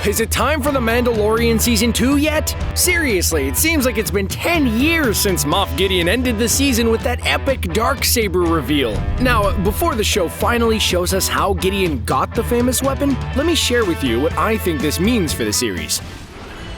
Is it time for The Mandalorian Season 2 yet? Seriously, it seems like it's been 10 years since Moff Gideon ended the season with that epic Darksaber reveal. Now, before the show finally shows us how Gideon got the famous weapon, let me share with you what I think this means for the series.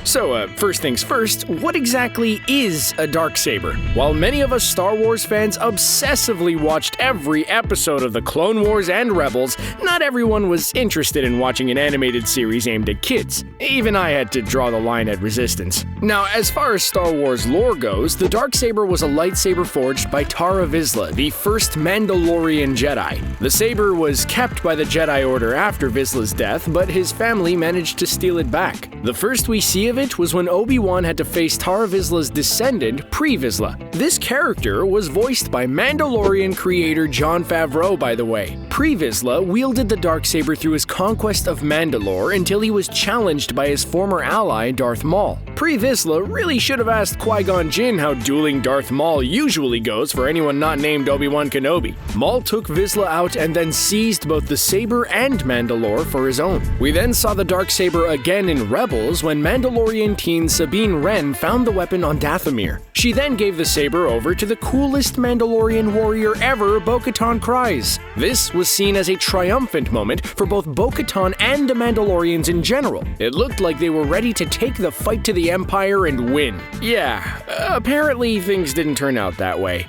So, first things first, what exactly is a Darksaber? While many of us Star Wars fans obsessively watched every episode of the Clone Wars and Rebels, not everyone was interested in watching an animated series aimed at kids. Even I had to draw the line at Resistance. Now, as far as Star Wars lore goes, the Darksaber was a lightsaber forged by Tara Vizsla, the first Mandalorian Jedi. The saber was kept by the Jedi Order after Vizsla's death, but his family managed to steal it back. The first we see of it was when Obi-Wan had to face Tara Vizsla's descendant, Pre-Vizsla. This character was voiced by Mandalorian creator Jon Favreau, by the way. Pre-Vizsla wielded the Darksaber through his conquest of Mandalore until he was challenged by his former ally, Darth Maul. Pre-Vizsla really should have asked Qui-Gon Jinn how dueling Darth Maul usually goes for anyone not named Obi-Wan Kenobi. Maul took Vizsla out and then seized both the saber and Mandalore for his own. We then saw the Darksaber again in Rebels when Mandalorian teen Sabine Wren found the weapon on Dathomir. She then gave the saber over to the coolest Mandalorian warrior ever, Bo-Katan Kryze. This was seen as a triumphant moment for both Bo-Katan and the Mandalorians in general. It looked like they were ready to take the fight to the Empire and win. Yeah, apparently things didn't turn out that way.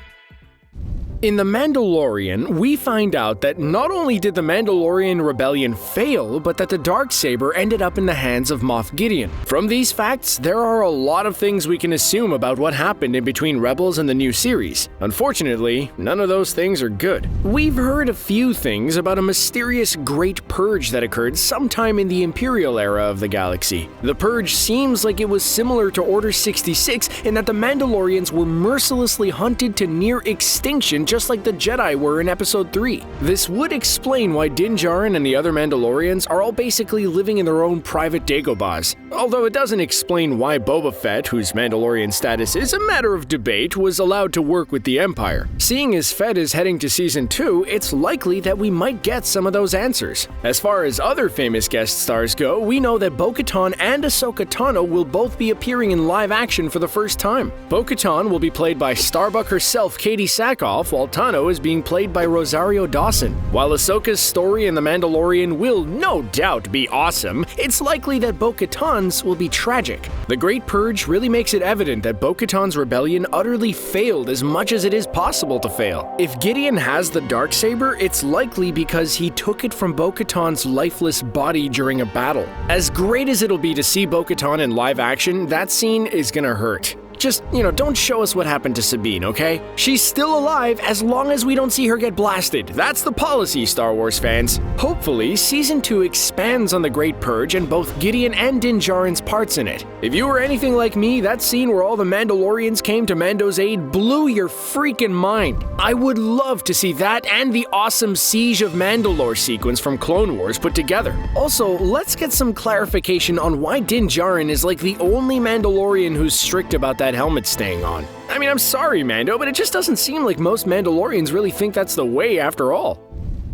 In The Mandalorian, we find out that not only did the Mandalorian rebellion fail, but that the Darksaber ended up in the hands of Moff Gideon. From these facts, there are a lot of things we can assume about what happened in between Rebels and the new series. Unfortunately, none of those things are good. We've heard a few things about a mysterious Great Purge that occurred sometime in the Imperial era of the galaxy. The Purge seems like it was similar to Order 66 in that the Mandalorians were mercilessly hunted to near extinction, just like the Jedi were in Episode 3. This would explain why Din Djarin and the other Mandalorians are all basically living in their own private Dagobahs. Although it doesn't explain why Boba Fett, whose Mandalorian status is a matter of debate, was allowed to work with the Empire. Seeing as Fett is heading to Season 2, it's likely that we might get some of those answers. As far as other famous guest stars go, we know that Bo-Katan and Ahsoka Tano will both be appearing in live action for the first time. Bo-Katan will be played by Starbuck herself, Katie Sackhoff, while Tano is being played by Rosario Dawson. While Ahsoka's story in The Mandalorian will no doubt be awesome, it's likely that Bo-Katan's will be tragic. The Great Purge really makes it evident that Bo-Katan's rebellion utterly failed as much as it is possible to fail. If Gideon has the Darksaber, it's likely because he took it from Bo-Katan's lifeless body during a battle. As great as it'll be to see Bo-Katan in live action, that scene is gonna hurt. Just, don't show us what happened to Sabine, okay? She's still alive as long as we don't see her get blasted. That's the policy, Star Wars fans. Hopefully, Season 2 expands on the Great Purge and both Gideon and Din Djarin's parts in it. If you were anything like me, that scene where all the Mandalorians came to Mando's aid blew your freaking mind. I would love to see that and the awesome Siege of Mandalore sequence from Clone Wars put together. Also, let's get some clarification on why Din Djarin is like the only Mandalorian who's strict about that helmet staying on. I mean, I'm sorry, Mando, but it just doesn't seem like most Mandalorians really think that's the way after all.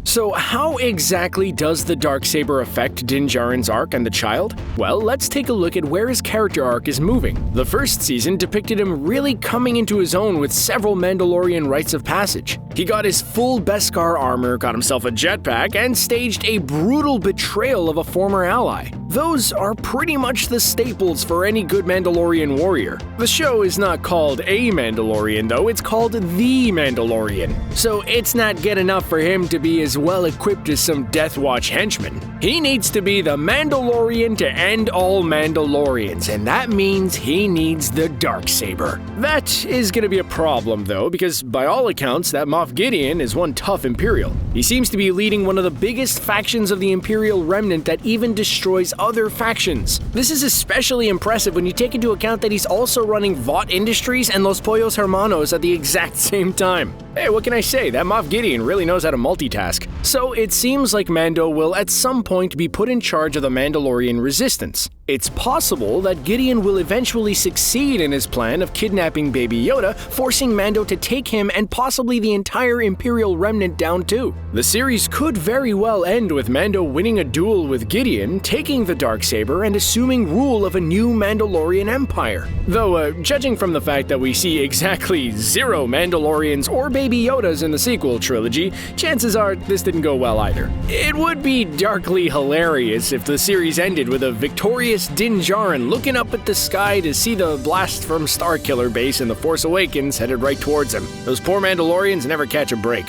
So how exactly does the Darksaber affect Din Djarin's arc and the child? Well, let's take a look at where his character arc is moving. The first season depicted him really coming into his own with several Mandalorian rites of passage. He got his full Beskar armor, got himself a jetpack, and staged a brutal betrayal of a former ally. Those are pretty much the staples for any good Mandalorian warrior. The show is not called A Mandalorian though, it's called The Mandalorian. So it's not good enough for him to be as well equipped as some Death Watch henchman. He needs to be the Mandalorian to end all Mandalorians, and that means he needs the Darksaber. That is gonna be a problem though, because by all accounts that Moff Gideon is one tough Imperial. He seems to be leading one of the biggest factions of the Imperial Remnant that even destroys other factions. This is especially impressive when you take into account that he's also running Vought Industries and Los Pollos Hermanos at the exact same time. Hey, what can I say? That Moff Gideon really knows how to multitask. So it seems like Mando will at some point be put in charge of the Mandalorian resistance. It's possible that Gideon will eventually succeed in his plan of kidnapping Baby Yoda, forcing Mando to take him and possibly the entire Imperial remnant down too. The series could very well end with Mando winning a duel with Gideon, taking the Darksaber, and assuming rule of a new Mandalorian empire. Though, judging from the fact that we see exactly 0 Mandalorians or Baby Yodas in the sequel trilogy, chances are this didn't go well either. It would be darkly hilarious if the series ended with a victorious Din Djarin looking up at the sky to see the blast from Starkiller Base in The Force Awakens headed right towards him. Those poor Mandalorians never catch a break.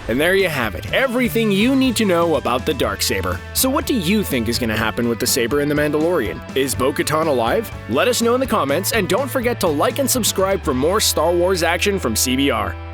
And there you have it, everything you need to know about the Darksaber. So what do you think is going to happen with the saber in The Mandalorian? Is Bo-Katan alive? Let us know in the comments, and don't forget to like and subscribe for more Star Wars action from CBR.